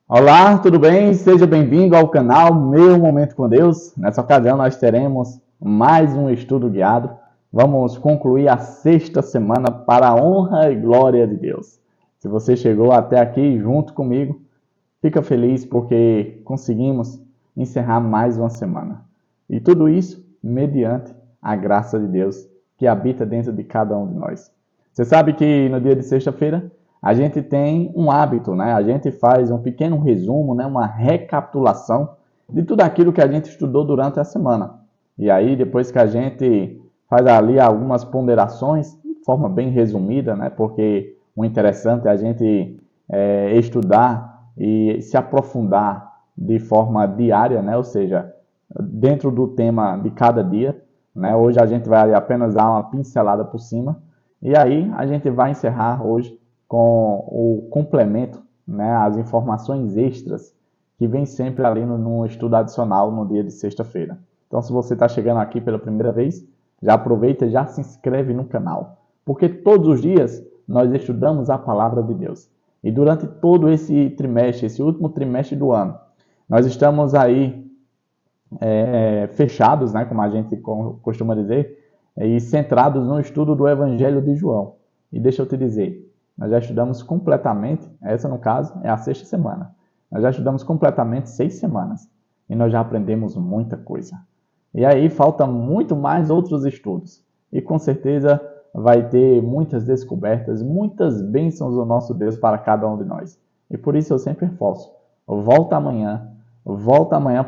Olá, tudo bem? Seja bem-vindo ao canal Meu Momento com Deus. Nessa ocasião nós teremos mais um estudo guiado. Vamos concluir a sexta semana para a honra e glória de Deus. Se você chegou até aqui junto comigo, fica feliz porque conseguimos encerrar mais uma semana. E tudo isso mediante a graça de Deus que habita dentro de cada um de nós. Você sabe que no dia de sexta-feira a gente tem um hábito, né? A gente faz um pequeno resumo, né? Uma recapitulação de tudo aquilo que a gente estudou durante a semana. E aí, depois que a gente faz ali algumas ponderações, de forma bem resumida, né? Porque o interessante é a gente estudar e se aprofundar de forma diária, né? Ou seja, dentro do tema de cada dia, né? Hoje a gente vai apenas dar uma pincelada por cima. E aí a gente vai encerrar hoje com o complemento, né, as informações extras que vem sempre ali no estudo adicional no dia de sexta-feira. Então, se você está chegando aqui pela primeira vez, já aproveita e já se inscreve no canal, porque todos os dias nós estudamos a palavra de Deus. E durante todo esse trimestre, esse último trimestre do ano, nós estamos aí fechados, né, como a gente costuma dizer, e centrados no estudo do Evangelho de João. E deixa eu te dizer, nós já estudamos completamente, essa no caso é a sexta semana, nós já estudamos completamente 6 semanas e nós já aprendemos muita coisa. E aí falta muito mais outros estudos e com certeza vai ter muitas descobertas, muitas bênçãos do nosso Deus para cada um de nós. E por isso eu sempre reforço, volta amanhã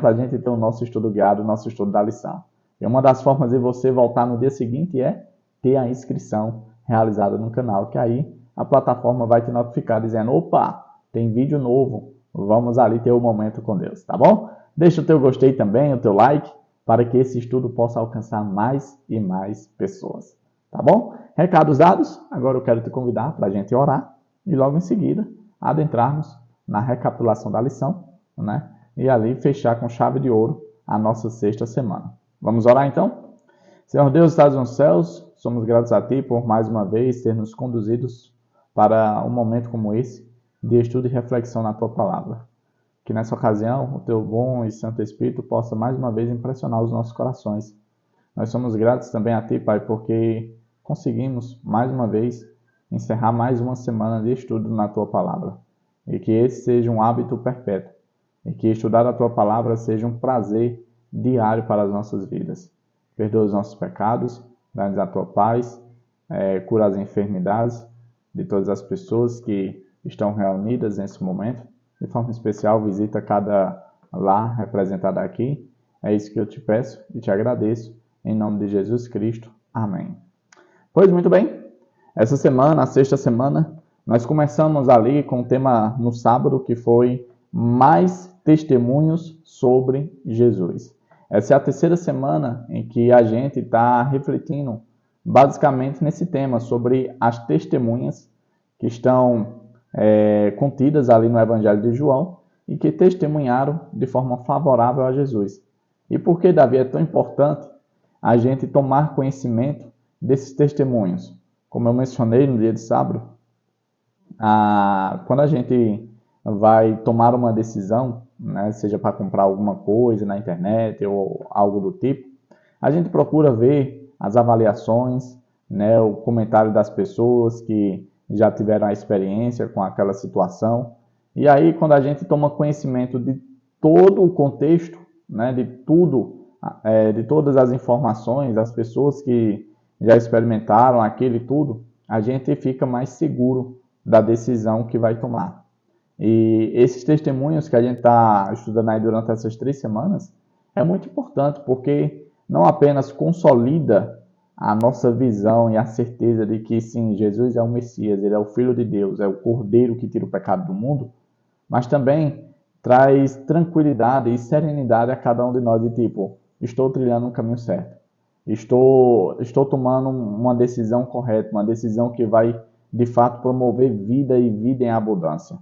para a gente ter o nosso estudo guiado, o nosso estudo da lição. E uma das formas de você voltar no dia seguinte é ter a inscrição realizada no canal, que aí a plataforma vai te notificar dizendo, opa, tem vídeo novo, vamos ali ter um momento com Deus, tá bom? Deixa o teu gostei também, o teu like, para que esse estudo possa alcançar mais e mais pessoas, tá bom? Recados dados, agora eu quero te convidar para a gente orar e logo em seguida adentrarmos na recapitulação da lição, né? E ali fechar com chave de ouro a nossa sexta semana. Vamos orar então? Senhor Deus, estás nos céus, somos gratos a Ti por mais uma vez ter nos conduzidos para um momento como esse, de estudo e reflexão na Tua Palavra. Que nessa ocasião, o Teu bom e Santo Espírito possa mais uma vez impressionar os nossos corações. Nós somos gratos também a Ti, Pai, porque conseguimos, mais uma vez, encerrar mais uma semana de estudo na Tua Palavra. E que esse seja um hábito perpétuo. E que estudar a Tua Palavra seja um prazer diário para as nossas vidas. Perdoa os nossos pecados, dá-nos a Tua paz, cura as enfermidades de todas as pessoas que estão reunidas nesse momento. De forma especial, visita cada lar representado aqui. É isso que eu te peço e te agradeço. Em nome de Jesus Cristo. Amém. Pois muito bem, essa semana, a sexta semana, nós começamos ali com o tema no sábado, que foi mais testemunhos sobre Jesus. Essa é a terceira semana em que a gente está refletindo basicamente nesse tema, sobre as testemunhas que estão contidas ali no Evangelho de João e que testemunharam de forma favorável a Jesus. E por que, Davi, é tão importante a gente tomar conhecimento desses testemunhos? Como eu mencionei no dia de sábado, quando a gente vai tomar uma decisão, né, seja para comprar alguma coisa na internet ou algo do tipo, a gente procura ver as avaliações, né, o comentário das pessoas que já tiveram a experiência com aquela situação. E aí, quando a gente toma conhecimento de todo o contexto, né, de tudo, de todas as informações, das pessoas que já experimentaram aquilo e tudo, a gente fica mais seguro da decisão que vai tomar. E esses testemunhos que a gente está estudando aí durante essas 3 semanas é muito importante, porque não apenas consolida a nossa visão e a certeza de que sim, Jesus é o Messias, ele é o Filho de Deus, é o Cordeiro que tira o pecado do mundo, mas também traz tranquilidade e serenidade a cada um de nós, de tipo, estou trilhando um caminho certo, estou tomando uma decisão correta, uma decisão que vai de fato promover vida e vida em abundância.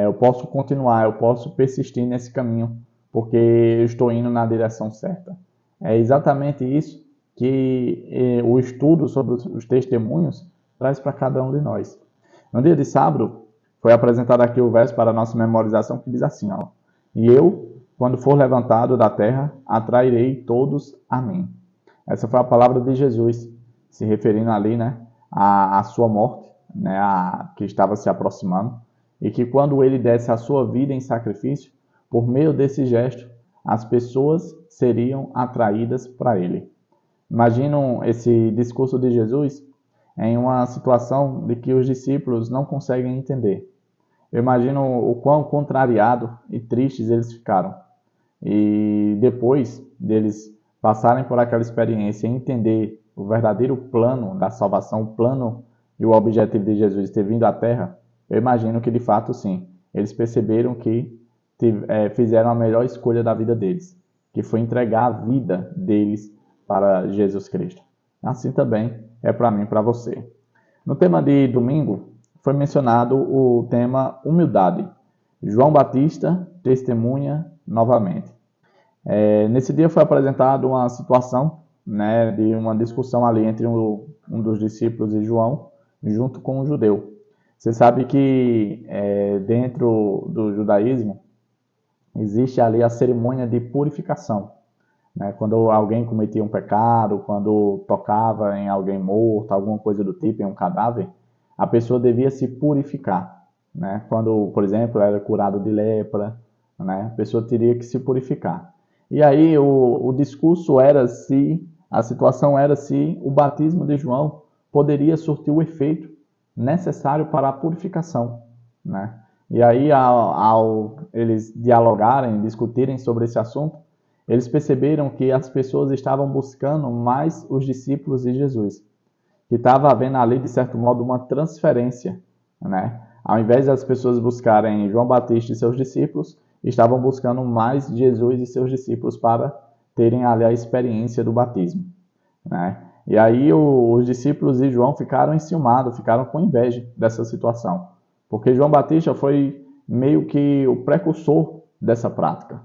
Eu posso continuar, eu posso persistir nesse caminho, porque eu estou indo na direção certa. É exatamente isso que o estudo sobre os testemunhos traz para cada um de nós. No dia de sábado, foi apresentado aqui o verso para a nossa memorização que diz assim, ó: E eu, quando for levantado da terra, atrairei todos a mim. Essa foi a palavra de Jesus, se referindo ali, né, à sua morte, né, que estava se aproximando, e que quando ele desse a sua vida em sacrifício, por meio desse gesto, as pessoas seriam atraídas para ele. Imaginam esse discurso de Jesus em uma situação de que os discípulos não conseguem entender. Eu imagino o quão contrariados e tristes eles ficaram. E depois deles passarem por aquela experiência e entender o verdadeiro plano da salvação, o plano e o objetivo de Jesus ter vindo à Terra, eu imagino que de fato sim, eles perceberam que fizeram a melhor escolha da vida deles, que foi entregar a vida deles para Jesus Cristo. Assim também é para mim e para você. No tema de domingo, foi mencionado o tema humildade. João Batista testemunha novamente. Nesse dia foi apresentada uma situação, né, de uma discussão ali entre um dos discípulos e João, junto com um judeu. Você sabe que dentro do judaísmo existe ali a cerimônia de purificação. Né? Quando alguém cometia um pecado, quando tocava em alguém morto, alguma coisa do tipo, em um cadáver, a pessoa devia se purificar. Né? Quando, por exemplo, era curado de lepra, né? A pessoa teria que se purificar. E aí o discurso era a situação era se o batismo de João poderia surtir o efeito necessário para a purificação. Né? E aí, ao eles dialogarem, discutirem sobre esse assunto, eles perceberam que as pessoas estavam buscando mais os discípulos de Jesus, que estava havendo ali, de certo modo, uma transferência, né? Ao invés das pessoas buscarem João Batista e seus discípulos, estavam buscando mais Jesus e seus discípulos para terem ali a experiência do batismo, né? E aí os discípulos de João ficaram enciumados, ficaram com inveja dessa situação, porque João Batista foi meio que o precursor dessa prática,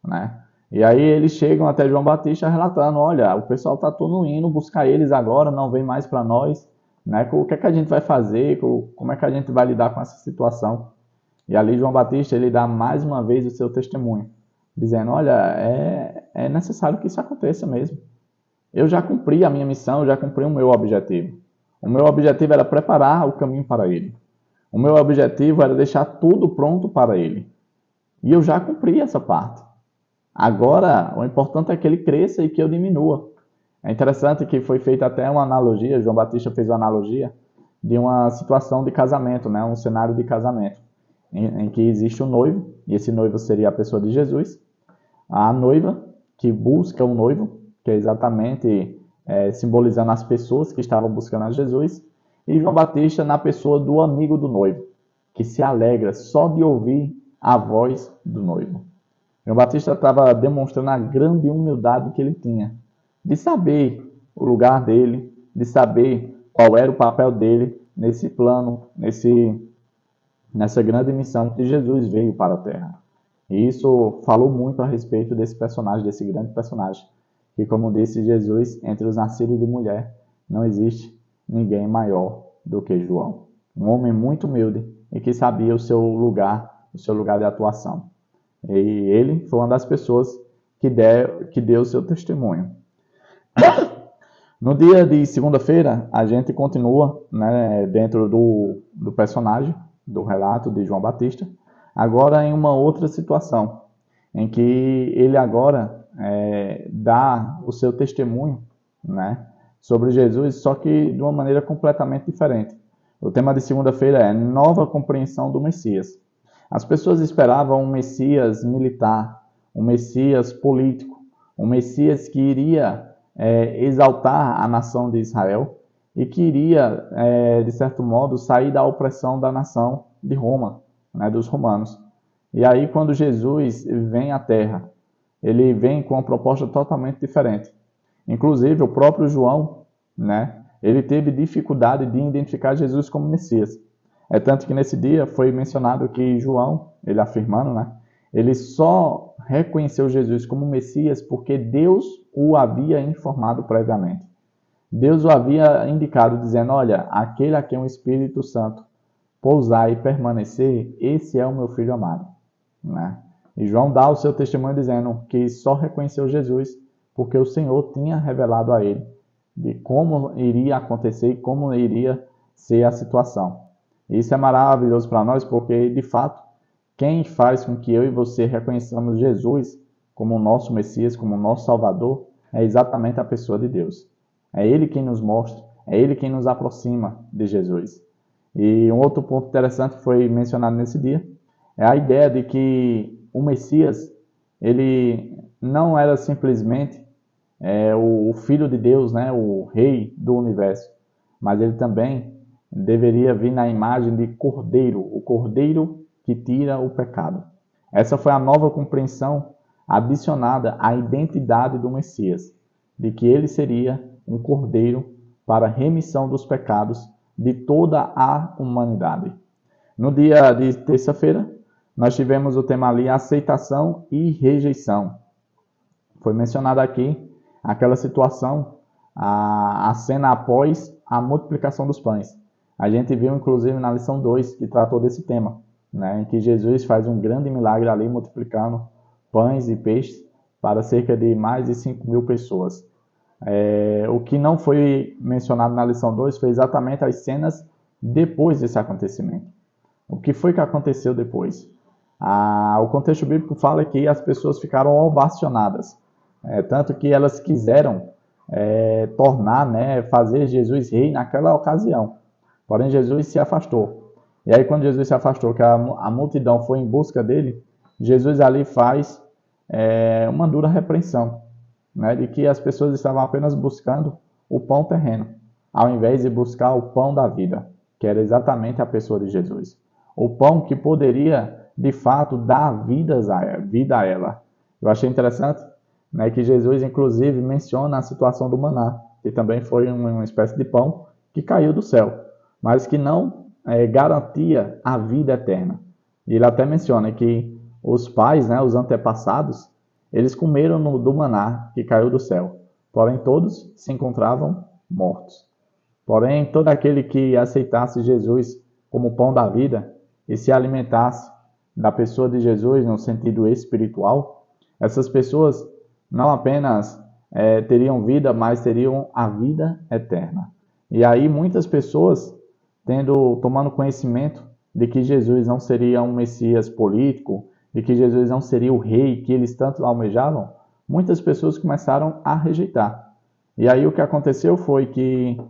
né? E aí eles chegam até João Batista relatando, olha, o pessoal está todo indo buscar eles agora, não vem mais para nós, né? O que é que a gente vai fazer? Como é que a gente vai lidar com essa situação? E ali João Batista, ele dá mais uma vez o seu testemunho, dizendo, olha, é necessário que isso aconteça mesmo. Eu já cumpri a minha missão, eu já cumpri o meu objetivo. O meu objetivo era preparar o caminho para ele. O meu objetivo era deixar tudo pronto para ele. E eu já cumpri essa parte. Agora, o importante é que ele cresça e que eu diminua. É interessante que foi feita até uma analogia, João Batista fez uma analogia de uma situação de casamento, né? Um cenário de casamento, em que existe um noivo, e esse noivo seria a pessoa de Jesus, a noiva que busca o noivo, que é exatamente simbolizando as pessoas que estavam buscando a Jesus, e João Batista na pessoa do amigo do noivo, que se alegra só de ouvir a voz do noivo. João Batista estava demonstrando a grande humildade que ele tinha, de saber o lugar dele, de saber qual era o papel dele nesse plano, nessa grande missão que Jesus veio para a Terra. E isso falou muito a respeito desse personagem, desse grande personagem, que, como disse Jesus, entre os nascidos de mulher, não existe ninguém maior do que João. Um homem muito humilde e que sabia o seu lugar de atuação. E ele foi uma das pessoas que deu o seu testemunho. No dia de segunda-feira, a gente continua, né, dentro do personagem, do relato de João Batista, agora em uma outra situação, em que ele agora dá o seu testemunho, né, sobre Jesus, só que de uma maneira completamente diferente. O tema de segunda-feira é nova compreensão do Messias. As pessoas esperavam um Messias militar, um Messias político, um Messias que iria exaltar a nação de Israel e que iria, de certo modo, sair da opressão da nação de Roma, né, dos romanos. E aí, quando Jesus vem à Terra, ele vem com uma proposta totalmente diferente. Inclusive, o próprio João, né, ele teve dificuldade de identificar Jesus como Messias. É tanto que nesse dia foi mencionado que João, ele afirmando, né, ele só reconheceu Jesus como Messias porque Deus o havia informado previamente. Deus o havia indicado, dizendo, olha, aquele a quem o Espírito Santo pousar e permanecer, esse é o meu filho amado, né? E João dá o seu testemunho dizendo que só reconheceu Jesus porque o Senhor tinha revelado a ele de como iria acontecer e como iria ser a situação. Isso é maravilhoso para nós porque, de fato, quem faz com que eu e você reconheçamos Jesus como o nosso Messias, como o nosso Salvador, é exatamente a pessoa de Deus. É Ele quem nos mostra, é Ele quem nos aproxima de Jesus. E um outro ponto interessante que foi mencionado nesse dia é a ideia de que o Messias, ele não era simplesmente o Filho de Deus, né, o Rei do Universo, mas ele também deveria vir na imagem de Cordeiro, o Cordeiro que tira o pecado. Essa foi a nova compreensão adicionada à identidade do Messias, de que ele seria um Cordeiro para a remissão dos pecados de toda a humanidade. No dia de terça-feira, nós tivemos o tema ali aceitação e rejeição. Foi mencionado aqui aquela situação, a cena após a multiplicação dos pães. A gente viu, inclusive, na lição 2, que tratou desse tema, né, em que Jesus faz um grande milagre ali, multiplicando pães e peixes para cerca de mais de 5.000 pessoas. O que não foi mencionado na lição 2 foi exatamente as cenas depois desse acontecimento. O que foi que aconteceu depois? O contexto bíblico fala que as pessoas ficaram ovacionadas, tanto que elas quiseram tornar, né, fazer Jesus rei naquela ocasião. Porém, Jesus se afastou. E aí, quando Jesus se afastou, que a multidão foi em busca dele, Jesus ali faz uma dura repreensão, né, de que as pessoas estavam apenas buscando o pão terreno, ao invés de buscar o pão da vida, que era exatamente a pessoa de Jesus. O pão que poderia, de fato, dar vida a ela. Eu achei interessante, né, que Jesus, inclusive, menciona a situação do maná, que também foi uma espécie de pão que caiu do céu, mas que não garantia a vida eterna. E ele até menciona que os pais, né, os antepassados, eles comeram do maná que caiu do céu, porém todos se encontravam mortos. Porém, todo aquele que aceitasse Jesus como pão da vida e se alimentasse da pessoa de Jesus no sentido espiritual, essas pessoas não apenas teriam vida, mas teriam a vida eterna. E aí muitas pessoas, tomando conhecimento de que Jesus não seria um Messias político, de que Jesus não seria o rei que eles tanto almejavam, muitas pessoas começaram a rejeitar. E aí o que aconteceu foi que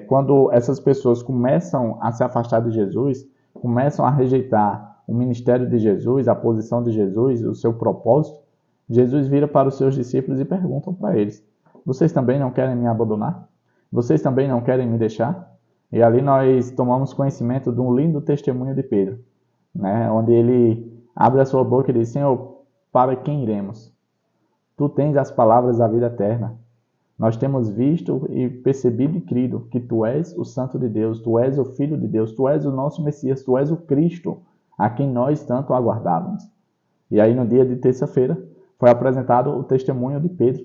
quando essas pessoas começam a se afastar de Jesus, começam a rejeitar o ministério de Jesus, a posição de Jesus, o seu propósito, Jesus vira para os seus discípulos e pergunta para eles: vocês também não querem me abandonar? Vocês também não querem me deixar? E ali nós tomamos conhecimento de um lindo testemunho de Pedro, né, onde ele abre a sua boca e diz: Senhor, para quem iremos? Tu tens as palavras da vida eterna. Nós temos visto e percebido e crido que Tu és o Santo de Deus, Tu és o Filho de Deus, Tu és o nosso Messias, Tu és o Cristo, a quem nós tanto aguardávamos. E aí no dia de terça-feira foi apresentado o testemunho de Pedro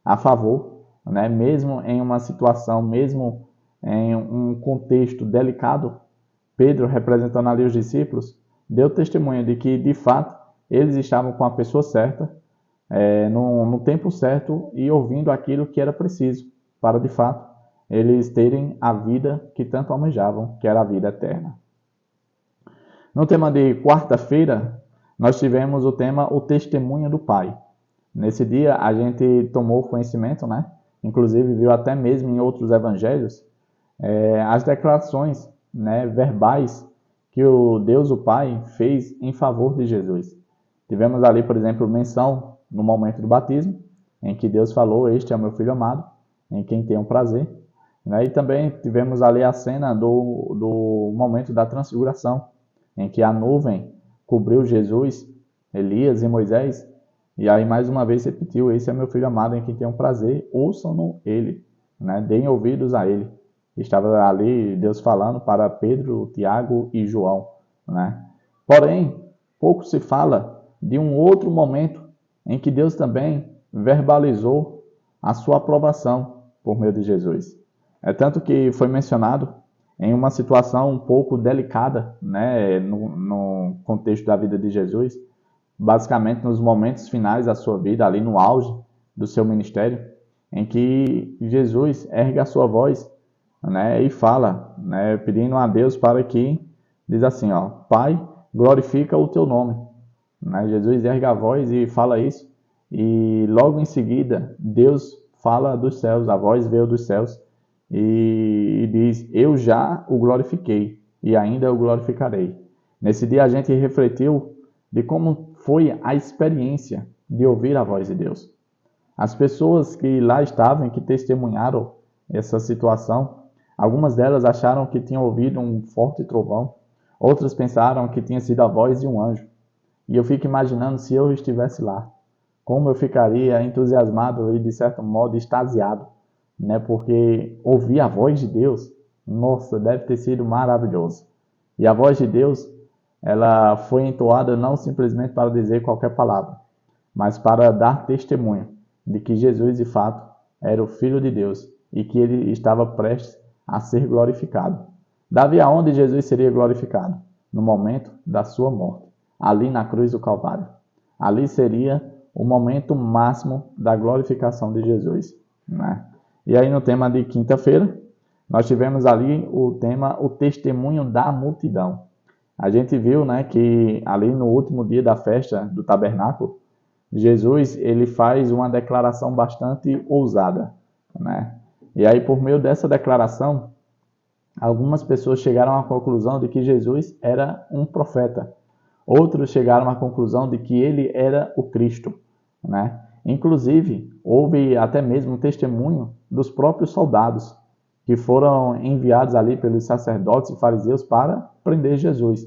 a favor, né, mesmo em uma situação, mesmo em um contexto delicado, Pedro, representando ali os discípulos, deu testemunho de que, de fato, eles estavam com a pessoa certa, no tempo certo e ouvindo aquilo que era preciso para, de fato, eles terem a vida que tanto almejavam, que era a vida eterna. No tema de quarta-feira, nós tivemos o tema O Testemunho do Pai. Nesse dia, a gente tomou conhecimento, né? Inclusive viu até mesmo em outros evangelhos, as declarações, né, verbais que o Deus, o Pai, fez em favor de Jesus. Tivemos ali, por exemplo, menção no momento do batismo, em que Deus falou: este é o meu Filho amado, em quem tenho prazer. E também tivemos ali a cena do momento da transfiguração, em que a nuvem cobriu Jesus, Elias e Moisés, e aí mais uma vez repetiu: esse é meu Filho amado, em quem tenho prazer, ouçam-no ele, né? Deem ouvidos a ele. Estava ali Deus falando para Pedro, Tiago e João, né? Porém, pouco se fala de um outro momento em que Deus também verbalizou a sua aprovação por meio de Jesus. É tanto que foi mencionado em uma situação um pouco delicada, né, no contexto da vida de Jesus, basicamente nos momentos finais da sua vida, ali no auge do seu ministério, em que Jesus ergue a sua voz, né, e fala, né, pedindo a Deus para que, diz assim, ó, Pai, glorifica o teu nome. Né, Jesus ergue a voz e fala isso, e logo em seguida, Deus fala dos céus, a voz veio dos céus, e diz, eu já o glorifiquei, e ainda o glorificarei. Nesse dia a gente refletiu de como foi a experiência de ouvir a voz de Deus. As pessoas que lá estavam e que testemunharam essa situação, algumas delas acharam que tinham ouvido um forte trovão, outras pensaram que tinha sido a voz de um anjo. E eu fico imaginando se eu estivesse lá, como eu ficaria entusiasmado e, de certo modo, extasiado, né? Porque ouvir a voz de Deus, nossa, deve ter sido maravilhoso. E a voz de Deus, ela foi entoada não simplesmente para dizer qualquer palavra, mas para dar testemunho de que Jesus, de fato, era o Filho de Deus e que ele estava prestes a ser glorificado. Davi, aonde Jesus seria glorificado? No momento da sua morte, ali na cruz do Calvário. Ali seria o momento máximo da glorificação de Jesus, né? E aí no tema de quinta-feira, nós tivemos ali o tema, o testemunho da multidão. A gente viu, né, que ali no último dia da festa do tabernáculo, Jesus ele faz uma declaração bastante ousada, né? E aí por meio dessa declaração, algumas pessoas chegaram à conclusão de que Jesus era um profeta. Outros chegaram à conclusão de que ele era o Cristo, né? Inclusive, houve até mesmo um testemunho dos próprios soldados que foram enviados ali pelos sacerdotes e fariseus para prender Jesus.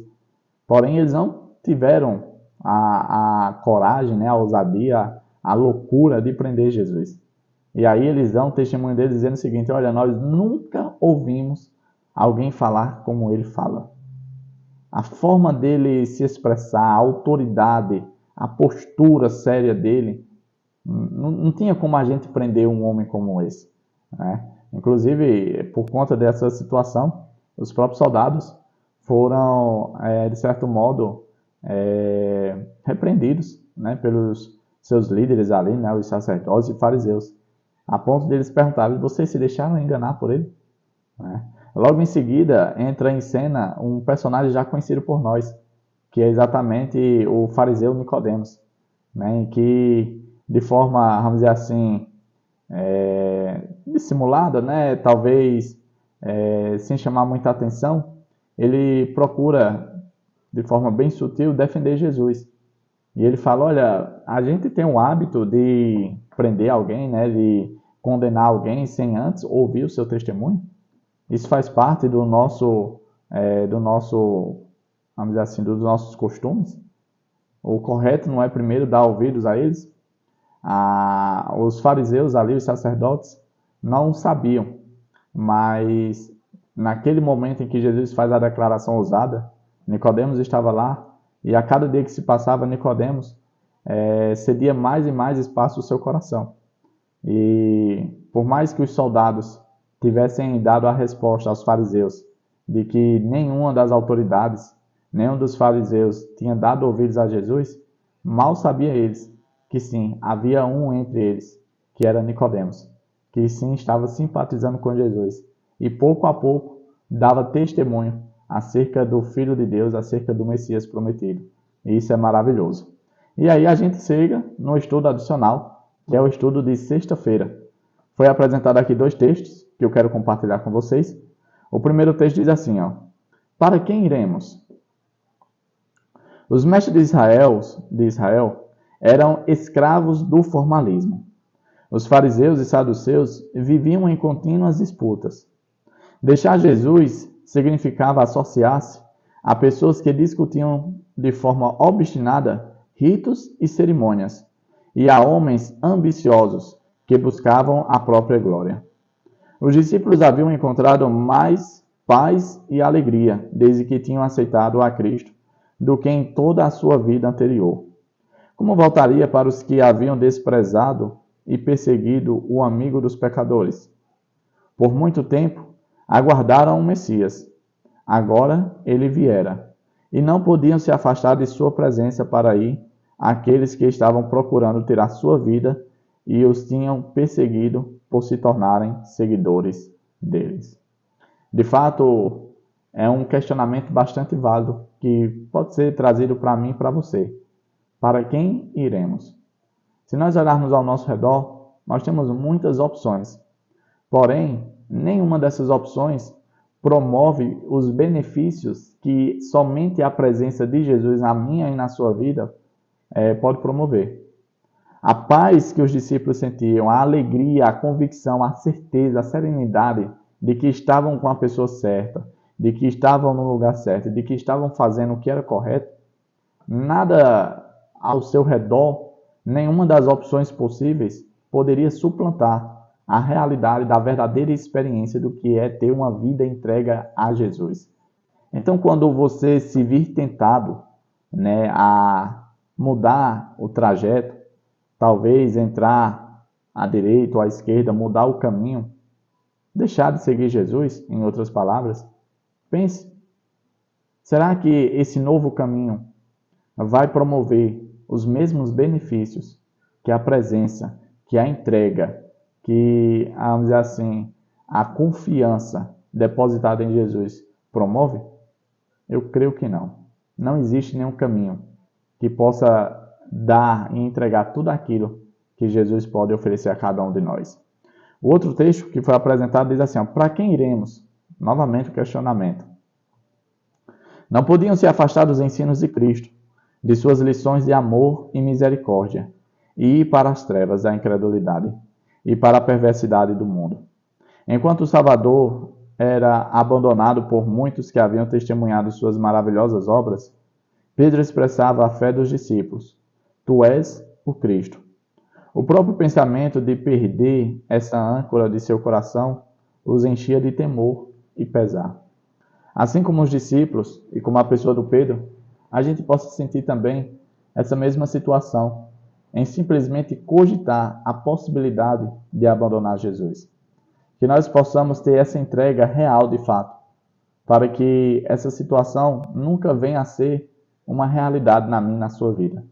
Porém, eles não tiveram a coragem, né, a ousadia, a loucura de prender Jesus. E aí eles dão um testemunho deles dizendo o seguinte, olha, nós nunca ouvimos alguém falar como ele fala. A forma dele se expressar, a autoridade, a postura séria dele, não tinha como a gente prender um homem como esse, né? Inclusive, por conta dessa situação, os próprios soldados foram, de certo modo, repreendidos, né, pelos seus líderes ali, né, os sacerdotes e fariseus, a ponto deles perguntarem, vocês se deixaram enganar por ele? Né? Logo em seguida, entra em cena um personagem já conhecido por nós, que é exatamente o fariseu Nicodemos, né, em que, de forma, vamos dizer assim, dissimulada, né, talvez sem chamar muita atenção, ele procura, de forma bem sutil, defender Jesus. E ele fala, olha, a gente tem o hábito de prender alguém, né, de condenar alguém sem antes ouvir o seu testemunho. Isso faz parte do nosso, vamos dizer assim, dos nossos costumes. O correto não é primeiro dar ouvidos a eles? Os fariseus ali, os sacerdotes, não sabiam, mas naquele momento em que Jesus faz a declaração ousada, Nicodemos estava lá, e a cada dia que se passava, Nicodemos cedia mais e mais espaço ao seu coração. E por mais que os soldados tivessem dado a resposta aos fariseus de que nenhuma das autoridades, nenhum dos fariseus tinha dado ouvidos a Jesus, mal sabia eles que sim, havia um entre eles, que era Nicodemos, que sim estava simpatizando com Jesus e pouco a pouco dava testemunho acerca do Filho de Deus, acerca do Messias prometido. E isso é maravilhoso. E aí a gente chega no estudo adicional, que é o estudo de sexta-feira. Foi apresentado aqui 2 textos que eu quero compartilhar com vocês. O primeiro texto diz assim, ó, para quem iremos? Os mestres de Israel eram escravos do formalismo. Os fariseus e saduceus viviam em contínuas disputas. Deixar Jesus significava associar-se a pessoas que discutiam de forma obstinada ritos e cerimônias, e a homens ambiciosos que buscavam a própria glória. Os discípulos haviam encontrado mais paz e alegria desde que tinham aceitado a Cristo do que em toda a sua vida anterior. Como voltaria para os que haviam desprezado e perseguido o amigo dos pecadores? Por muito tempo, Aguardaram o Messias. Agora ele viera. E não podiam se afastar de sua presença para ir àqueles que estavam procurando tirar sua vida e os tinham perseguido por se tornarem seguidores deles. De fato, é um questionamento bastante válido que pode ser trazido para mim e para você. Para quem iremos? Se nós olharmos ao nosso redor, nós temos muitas opções. Porém, nenhuma dessas opções promove os benefícios que somente a presença de Jesus na minha e na sua vida pode promover. A paz que os discípulos sentiam, a alegria, a convicção, a certeza, a serenidade de que estavam com a pessoa certa, de que estavam no lugar certo, de que estavam fazendo o que era correto, nada ao seu redor, nenhuma das opções possíveis poderia suplantar a realidade da verdadeira experiência do que é ter uma vida entregue a Jesus. Então, quando você se vir tentado, a mudar o trajeto, talvez entrar à direita ou à esquerda, mudar o caminho, deixar de seguir Jesus, em outras palavras, pense, será que esse novo caminho vai promover os mesmos benefícios que a presença, que a entrega, que, vamos dizer assim, a confiança depositada em Jesus promove? Eu creio que não. Não existe nenhum caminho que possa dar e entregar tudo aquilo que Jesus pode oferecer a cada um de nós. O outro texto que foi apresentado diz assim, para quem iremos? Novamente o questionamento. Não podiam se afastar dos ensinos de Cristo, de suas lições de amor e misericórdia, e ir para as trevas da incredulidade e para a perversidade do mundo. Enquanto o Salvador era abandonado por muitos que haviam testemunhado suas maravilhosas obras, Pedro expressava a fé dos discípulos. Tu és o Cristo. O próprio pensamento de perder essa âncora de seu coração os enchia de temor e pesar. Assim como os discípulos e como a pessoa do Pedro, a gente possa sentir também essa mesma situação, em simplesmente cogitar a possibilidade de abandonar Jesus. Que nós possamos ter essa entrega real de fato, para que essa situação nunca venha a ser uma realidade na minha e na sua vida.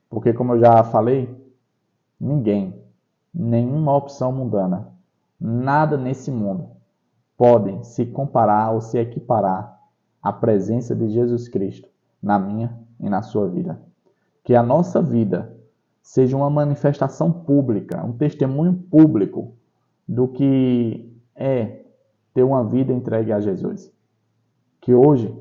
Porque, como eu já falei, ninguém, nenhuma opção mundana, nada nesse mundo pode se comparar ou se equiparar à presença de Jesus Cristo na minha e na sua vida. Que a nossa vida seja uma manifestação pública, um testemunho público do que é ter uma vida entregue a Jesus. Que hoje,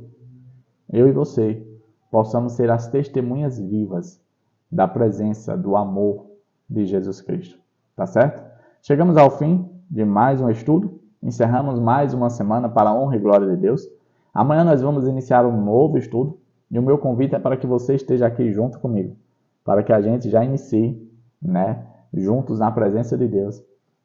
eu e você, possamos ser as testemunhas vivas da presença, do amor de Jesus Cristo. Tá certo? Chegamos ao fim de mais um estudo. Encerramos mais uma semana para a honra e glória de Deus. Amanhã nós vamos iniciar um novo estudo e o meu convite é para que você esteja aqui junto comigo, para que a gente já inicie, juntos na presença de Deus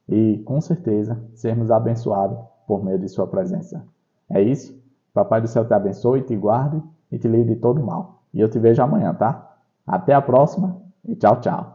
e, com certeza, sermos abençoados por meio de sua presença. É isso. Papai do céu te abençoe, te guarde e te livre de todo mal. E eu te vejo amanhã, tá? Até a próxima e tchau, tchau.